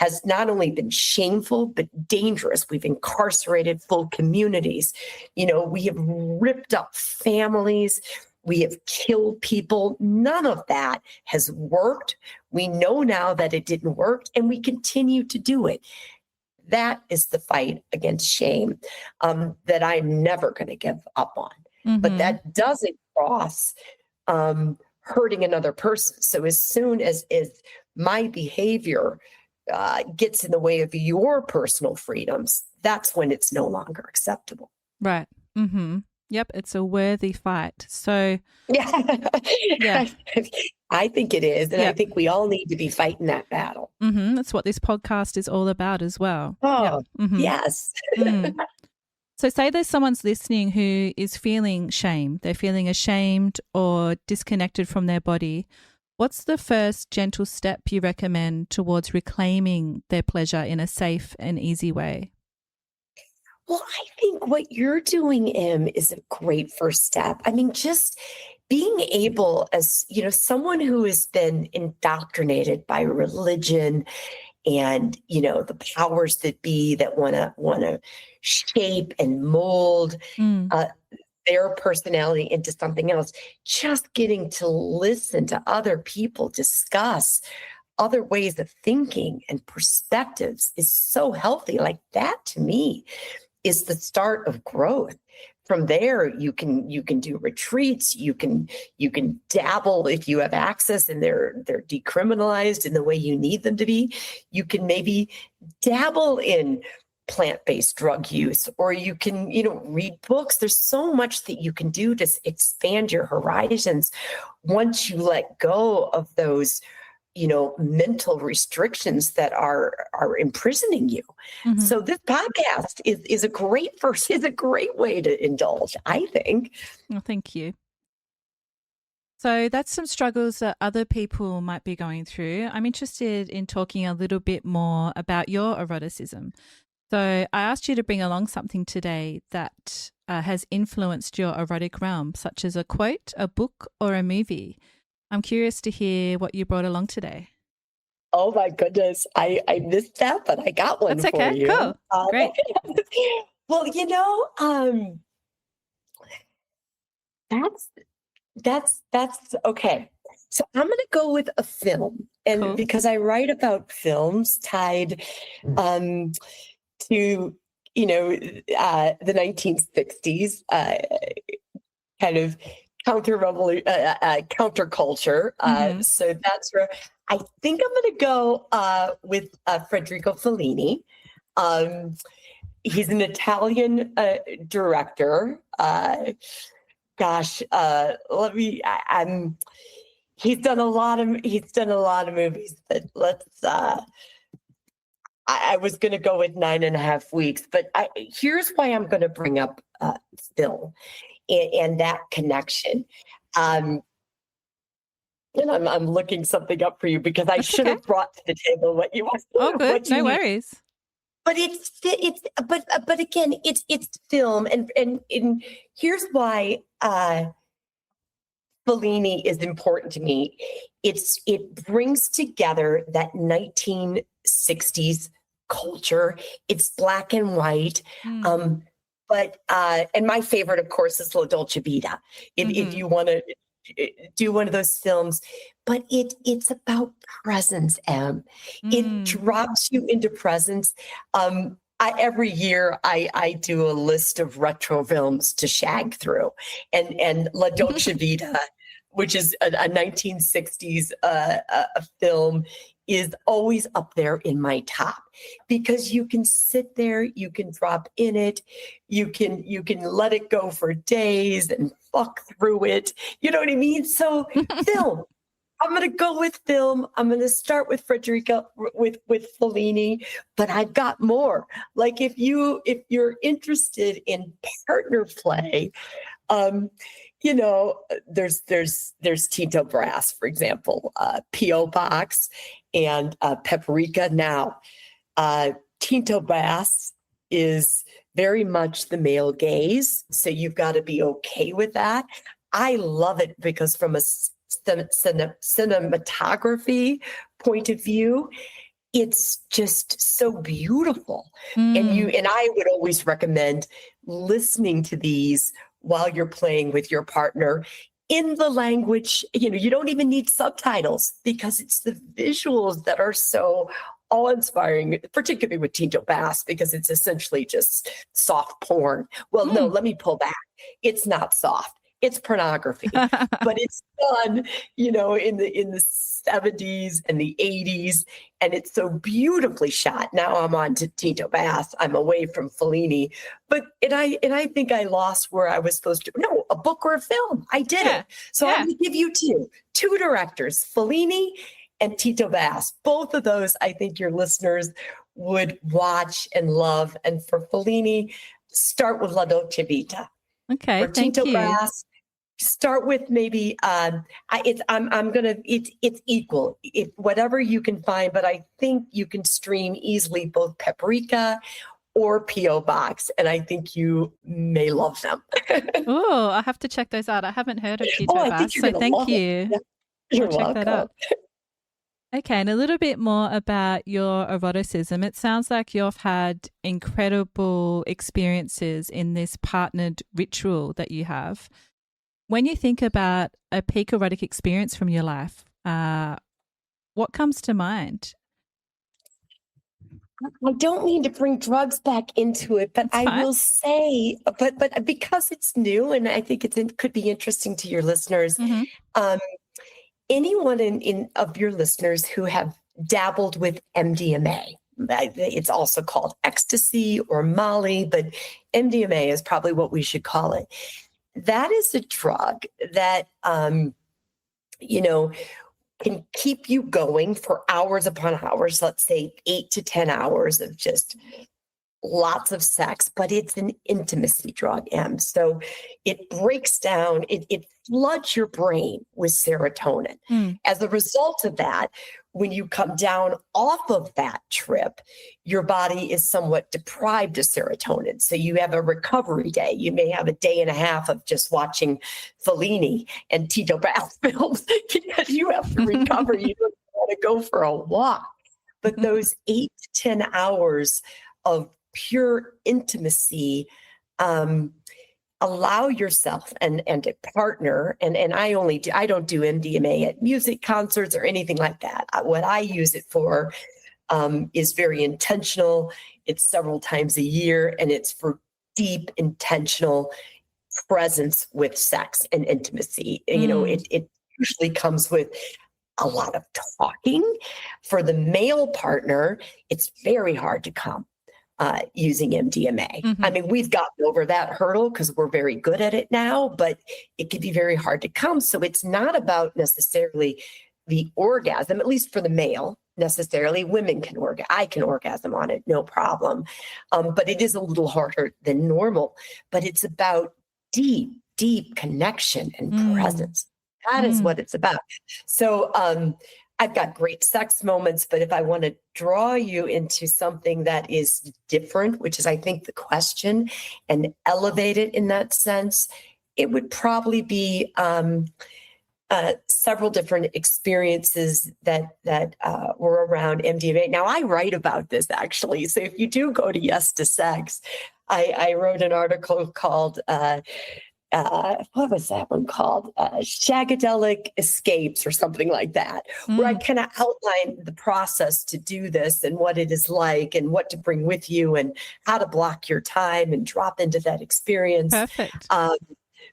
has not only been shameful, but dangerous. We've incarcerated full communities. We have ripped up families. We have killed people. None of that has worked. We know now that it didn't work, and we continue to do it. That is the fight against shame that I'm never going to give up on. But that doesn't cross hurting another person. So as soon as my behavior gets in the way of your personal freedoms, that's when it's no longer acceptable. Right. Yep, it's a worthy fight. So, yeah. I think it is. And I think we all need to be fighting that battle. That's what this podcast is all about as well. Oh, yes. So say there's someone's listening who is feeling shame. They're feeling ashamed or disconnected from their body. What's the first gentle step you recommend towards reclaiming their pleasure in a safe and easy way? Well, I think what you're doing, Em, is a great first step. I mean, just being able, as someone who has been indoctrinated by religion and the powers that be that want to shape and mold their personality into something else, just getting to listen to other people discuss other ways of thinking and perspectives is so healthy. Like that, to me, is the start of growth. From there, you can do retreats. You can dabble if you have access, and they're decriminalized in the way you need them to be. You can maybe dabble in plant-based drug use, or you can read books. There's so much that you can do to expand your horizons once you let go of those mental restrictions that are imprisoning you. So this podcast is a great way to indulge, I think. Well, thank you. So that's some struggles that other people might be going through. I'm interested in talking a little bit more about your eroticism. So I asked you to bring along something today that has influenced your erotic realm, such as a quote, a book, or a movie. I'm curious to hear what you brought along today. Oh my goodness. I missed that, but I got one. That's okay. For you. Cool. Great. Well, that's okay. So I'm going to go with a film, and because I write about films tied to the 1960s, kind of counterculture. So that's where I think I'm going to go with Federico Fellini. He's an Italian director. He's done a lot of movies. But I was going to go with 9.5 Weeks, but here's why I'm going to bring up film. And that connection. And I'm looking something up for you because I should have brought to the table what you want. Oh, good. No worries. But but again, it's film, and here's why Fellini is important to me. It brings together that 1960s culture. It's black and white. But and my favorite, of course, is La Dolce Vita. If you want to do one of those films, but it's about presence, Em. It drops you into presence. Every year I do a list of retro films to shag through, and La Dolce Vita, which is a 1960s a film, is always up there in my top, because you can sit there, you can drop in it, you can let it go for days and fuck through it. You know what I mean? So film. I'm going to go with film. I'm going to start with Federica, with Fellini, but I've got more. Like if you're interested in partner play, you know, there's Tinto Brass, for example, P.O. Box, and Paprika. Now, Tinto Brass is very much the male gaze, so you've got to be okay with that. I love it because from a cinematography point of view, it's just so beautiful. And I would always recommend listening to these while you're playing with your partner in the language. You know, you don't even need subtitles, because it's the visuals that are so awe-inspiring, particularly with Tinto Brass, because it's essentially just soft porn. Well, no, let me pull back. It's not soft. It's pornography, but it's done, you know, in the 70s and the 80s, and it's so beautifully shot. Now I'm on to Tinto Brass. I'm away from Fellini, but I think I lost where I was supposed to. No, a book or a film. I did it. So I'm going to give you two directors, Fellini and Tinto Brass. Both of those, I think your listeners would watch and love. And for Fellini, start with La Dolce Vita. Okay, for Tinto Brass, start with maybe it's equal, if whatever you can find, but I think you can stream easily both Paprika or P.O. Box, and I think you may love them. Oh, I have to check those out. I haven't heard of Tinto Brass, so thank you. Yeah. You're I'll check that out. Okay, and a little bit more about your eroticism. It sounds like you've had incredible experiences in this partnered ritual that you have. When you think about a peak erotic experience from your life, what comes to mind? I don't mean to bring drugs back into it, but I will say, but because it's new, and I think could be interesting to your listeners. Anyone of your listeners who have dabbled with MDMA, it's also called ecstasy or Molly, but MDMA is probably what we should call it. That is a drug that, you know, can keep you going for hours upon hours, let's say 8 to 10 hours of just lots of sex, but it's an intimacy drug, Em. So it breaks down, it floods your brain with serotonin. As a result of that, when you come down off of that trip, your body is somewhat deprived of serotonin. So you have a recovery day. You may have a day and a half of just watching Fellini and Tinto Brass films because you have to recover. You don't want to go for a walk. But those 8 to 10 hours of pure intimacy, allow yourself and a partner, and I don't do MDMA at music concerts or anything like that. What I use it for is very intentional. It's several times a year, and it's for deep, intentional presence with sex and intimacy. You know, it usually comes with a lot of talking. For the male partner, it's very hard to come using MDMA. I mean, we've gotten over that hurdle because we're very good at it now, but it can be very hard to come. So it's not about necessarily the orgasm, at least for the male, necessarily. Women can I can orgasm on it, no problem. But it is a little harder than normal. But it's about deep, deep connection and presence. That is what it's about. So I've got great sex moments, but if I want to draw you into something that is different, which is, I think, the question, and elevate it in that sense, it would probably be several different experiences that were around MDMA. Now, I write about this, actually. So if you do go to Yes to Sex, I wrote an article called what was that one called? Shagadelic Escapes or something like that, where I kind of outline the process to do this and what it is like and what to bring with you and how to block your time and drop into that experience. Perfect.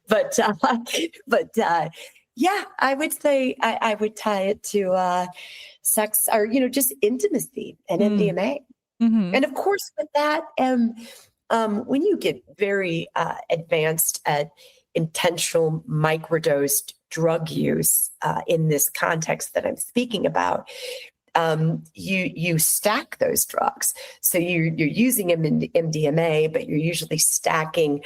But yeah, I would say I would tie it to sex or, just intimacy and MDMA. And of course, with that, when you get very advanced at intentional microdosed drug use in this context that I'm speaking about, you stack those drugs. So you're using MDMA, but you're usually stacking,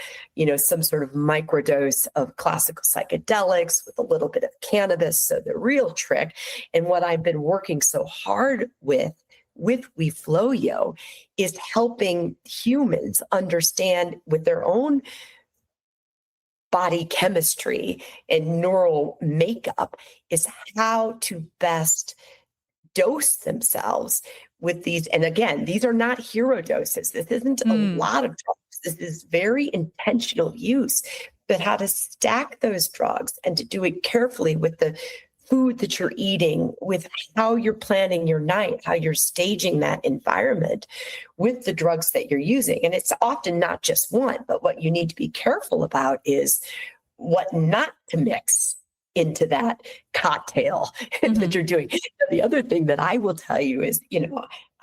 some sort of microdose of classical psychedelics with a little bit of cannabis. So the real trick, and what I've been working so hard with WeFlowYo, is helping humans understand with their own body chemistry and neural makeup is how to best dose themselves with these. And again, these are not hero doses. This isn't a lot of drugs. This is very intentional use, but how to stack those drugs and to do it carefully with the food that you're eating, with how you're planning your night, how you're staging that environment with the drugs that you're using. And it's often not just one, but what you need to be careful about is what not to mix into that cocktail that you're doing. The other thing that I will tell you is,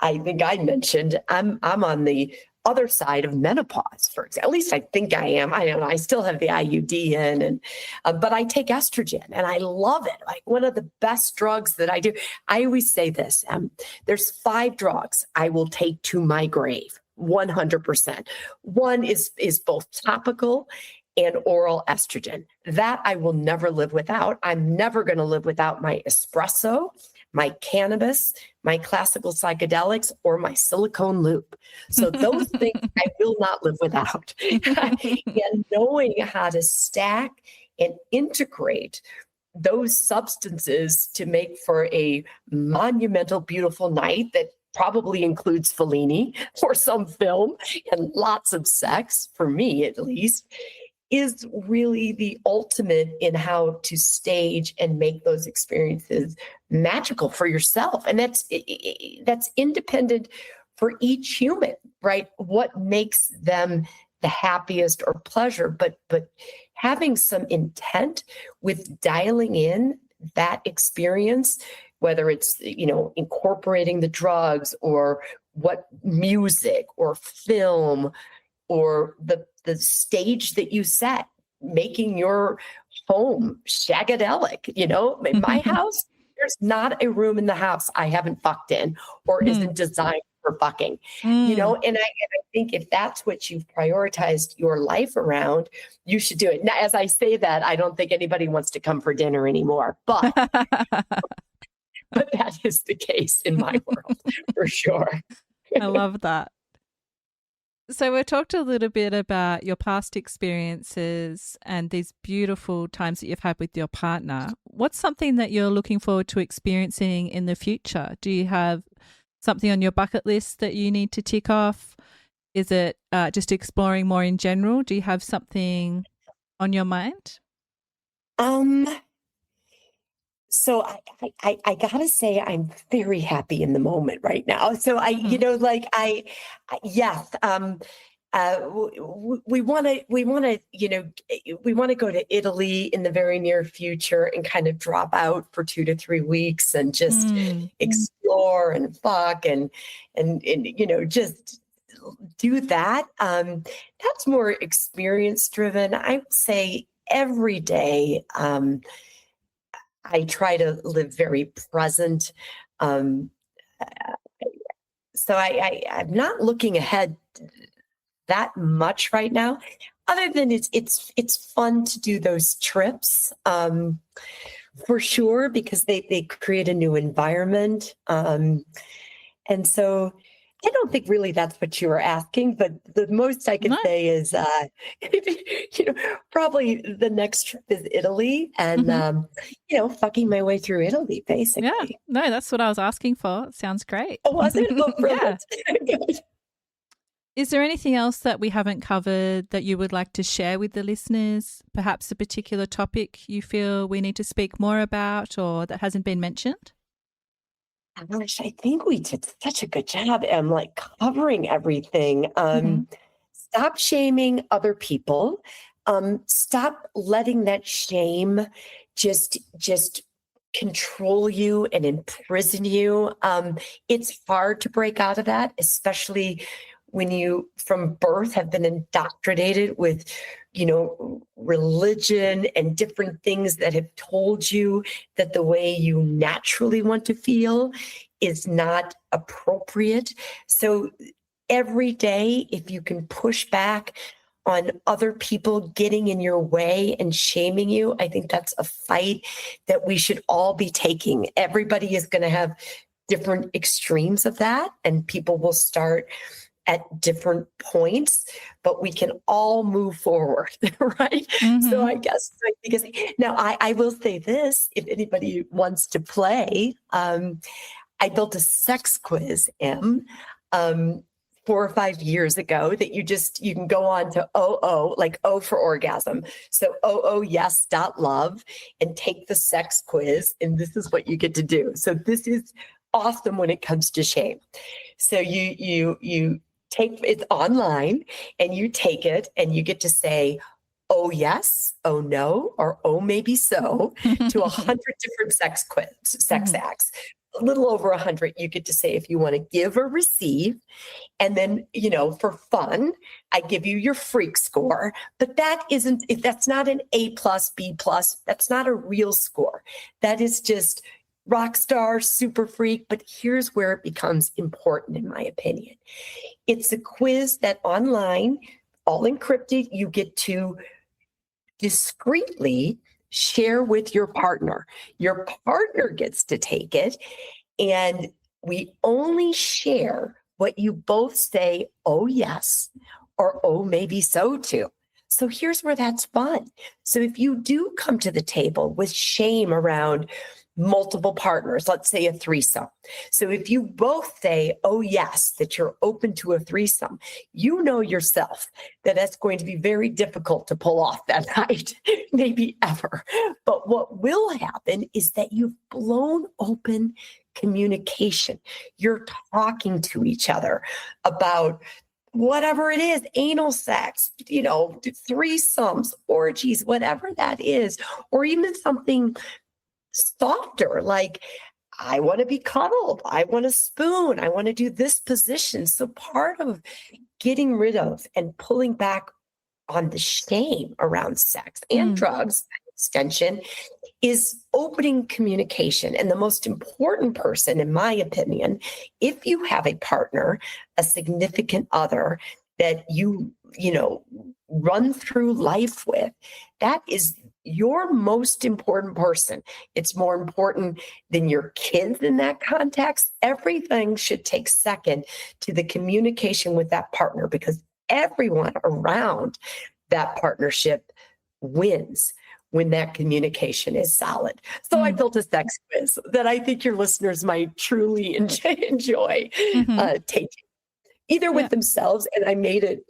I think I mentioned I'm on the other side of menopause, for example. At least I think I am. I don't know. I still have the IUD in, and but I take estrogen, and I love it. Like, one of the best drugs that I do. I always say this: there's 5 drugs I will take to my grave, 100%. One is both topical and oral estrogen. That I will never live without. I'm never going to live without my espresso, my cannabis, my classical psychedelics, or my silicone loop. So those things I will not live without. And knowing how to stack and integrate those substances to make for a monumental, beautiful night that probably includes Fellini or some film and lots of sex, for me at least, is really the ultimate in how to stage and make those experiences magical for yourself. And that's independent for each human, right? What makes them the happiest or pleasure, but having some intent with dialing in that experience, whether it's, incorporating the drugs or what music or film or the stage that you set, making your home shagadelic. In my house, there's not a room in the house I haven't fucked in or isn't designed for fucking. And I think if that's what you've prioritized your life around, you should do it. Now, as I say that, I don't think anybody wants to come for dinner anymore, but but that is the case in my world for sure. I love that. So we talked a little bit about your past experiences and these beautiful times that you've had with your partner. What's something that you're looking forward to experiencing in the future? Do you have something on your bucket list that you need to tick off? Is it just exploring more in general? Do you have something on your mind? So I gotta say, I'm very happy in the moment right now. So yes, we want to go to Italy in the very near future and kind of drop out for 2 to 3 weeks and just explore and fuck and just do that. That's more experience driven. I would say every day. I try to live very present. So I'm not looking ahead that much right now. other than it's fun to do those trips, for sure, because they create a new environment. And so I don't think really that's what you were asking, but the most I can say is, probably the next trip is Italy and, fucking my way through Italy, basically. Yeah, no, that's what I was asking for. It sounds great. Oh, was it? Oh, brilliant. Yeah. Is there anything else that we haven't covered that you would like to share with the listeners? Perhaps a particular topic you feel we need to speak more about or that hasn't been mentioned? Gosh, I think we did such a good job, like covering everything. Stop shaming other people. Stop letting that shame just control you and imprison you. It's hard to break out of that, especially when you from birth have been indoctrinated with, religion and different things that have told you that the way you naturally want to feel is not appropriate. So every day, if you can push back on other people getting in your way and shaming you, I think that's a fight that we should all be taking. Everybody is going to have different extremes of that, and people will start at different points, but we can all move forward, right? So I guess, because now I will say this, if anybody wants to play, I built a sex quiz, 4 or 5 years ago that you can go on to OO, like O for orgasm. So OOYes.love and take the sex quiz. And this is what you get to do. So this is awesome when it comes to shame. So you take it's online and you take it and you get to say, oh, yes, oh, no, or oh, maybe so to 100 different sex acts. A little over 100, you get to say if you want to give or receive. And then, for fun, I give you your freak score, but that's not an A+, B+. That's not a real score. That is just rock star, super freak. But here's where it becomes important, in my opinion. It's a quiz that online, all encrypted, you get to discreetly share with your partner. Your partner gets to take it, and we only share what you both say, oh, yes, or oh, maybe so too. So here's where that's fun. So if you do come to the table with shame around multiple partners, let's say a threesome. So if you both say, oh, yes, that you're open to a threesome, you know yourself that that's going to be very difficult to pull off that night, maybe ever. But what will happen is that you've blown open communication. You're talking to each other about whatever it is, anal sex, threesomes, orgies, whatever that is, or even something softer, like I want to be cuddled, I want to spoon, I want to do this position. So part of getting rid of and pulling back on the shame around sex and drugs, by extension, is opening communication. And the most important person, in my opinion, if you have a partner, a significant other that you run through life with, that is your most important person. It's more important than your kids in that context. Everything should take second to the communication with that partner, because everyone around that partnership wins when that communication is solid. So I built a sex quiz that I think your listeners might truly enjoy taking. Either with themselves, and I made it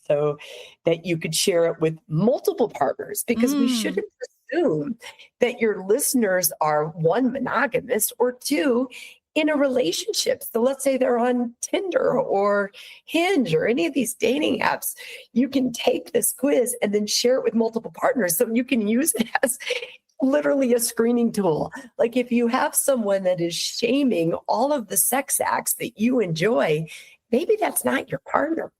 so that you could share it with multiple partners, because we shouldn't assume that your listeners are, one, monogamous, or two, in a relationship. So let's say they're on Tinder or Hinge or any of these dating apps. You can take this quiz and then share it with multiple partners. So you can use it as literally a screening tool. Like if you have someone that is shaming all of the sex acts that you enjoy, maybe that's not your partner.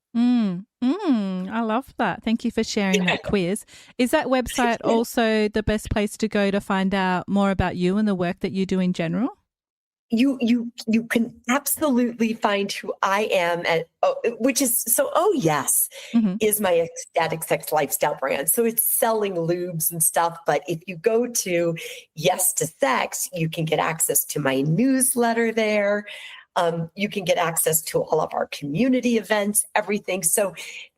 I love that. Thank you for sharing that quiz. Is that website also the best place to go to find out more about you and the work that you do in general? you can absolutely find who I am at, which is so, oh yes, is my ecstatic sex lifestyle brand. So it's selling lubes and stuff. But if you go to Yes to Sex, you can get access to my newsletter there. You can get access to all of our community events, everything. So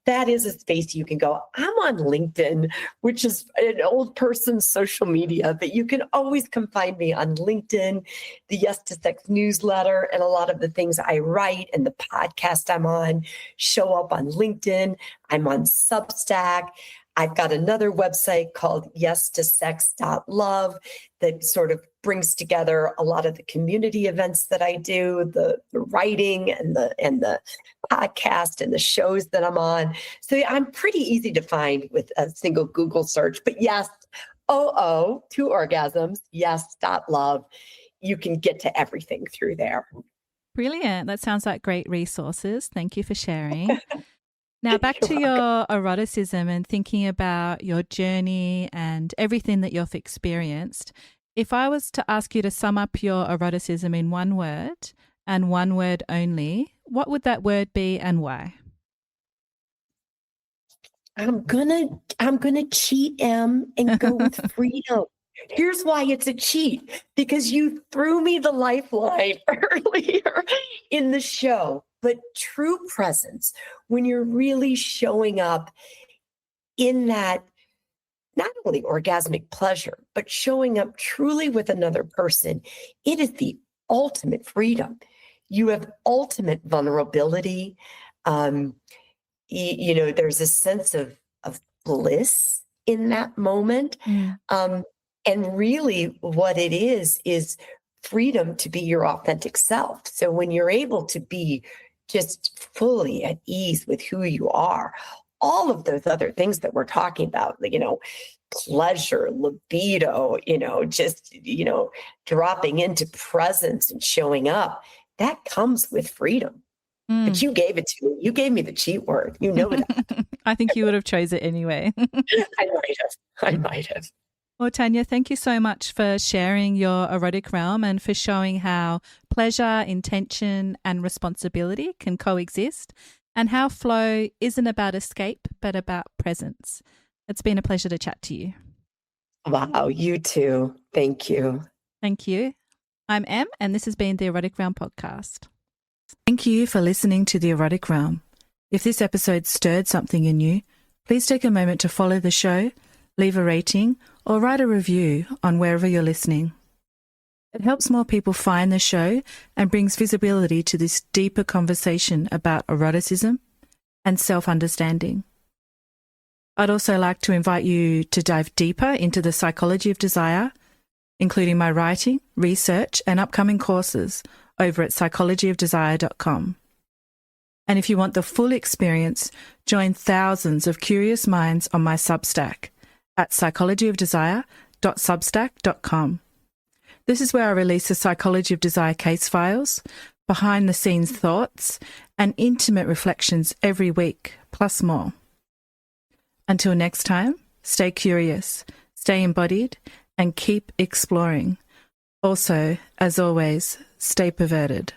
that is a space you can go. I'm on LinkedIn, which is an old person's social media, but you can always come find me on LinkedIn, the Yes to Sex newsletter, and a lot of the things I write and the podcast I'm on show up on LinkedIn. I'm on Substack. I've got another website called yestosex.love that sort of brings together a lot of the community events that I do, the writing and the podcast and the shows that I'm on. So I'm pretty easy to find with a single Google search. But yes, two orgasms, yes.love. You can get to everything through there. Brilliant. That sounds like great resources. Thank you for sharing. Now, back to your eroticism and thinking about your journey and everything that you've experienced. If I was to ask you to sum up your eroticism in one word and one word only, what would that word be and why? I'm gonna cheat, Em, and go with freedom. Here's why it's a cheat, because you threw me the lifeline earlier in the show. But true presence, when you're really showing up in that, not only orgasmic pleasure, but showing up truly with another person, it is the ultimate freedom. You have ultimate vulnerability. There's a sense of bliss in that moment. And really what it is freedom to be your authentic self. So when you're able to be just fully at ease with who you are, all of those other things that we're talking about, pleasure, libido, dropping into presence and showing up, that comes with freedom. But you gave it to me. You gave me the cheat word. You know that. I think you would have chose it anyway. I might have. Well, Tanya, thank you so much for sharing your erotic realm and for showing how pleasure, intention, and responsibility can coexist, and how flow isn't about escape, but about presence. It's been a pleasure to chat to you. Wow, you too. Thank you. Thank you. I'm Em, and this has been the Erotic Realm podcast. Thank you for listening to the Erotic Realm. If this episode stirred something in you, please take a moment to follow the show, leave a rating, or write a review on wherever you're listening. It helps more people find the show and brings visibility to this deeper conversation about eroticism and self-understanding. I'd also like to invite you to dive deeper into the psychology of desire, including my writing, research, and upcoming courses over at psychologyofdesire.com. And if you want the full experience, join thousands of curious minds on my Substack at psychologyofdesire.substack.com. This is where I release the Psychology of Desire case files, behind-the-scenes thoughts, and intimate reflections every week, plus more. Until next time, stay curious, stay embodied, and keep exploring. Also, as always, stay perverted.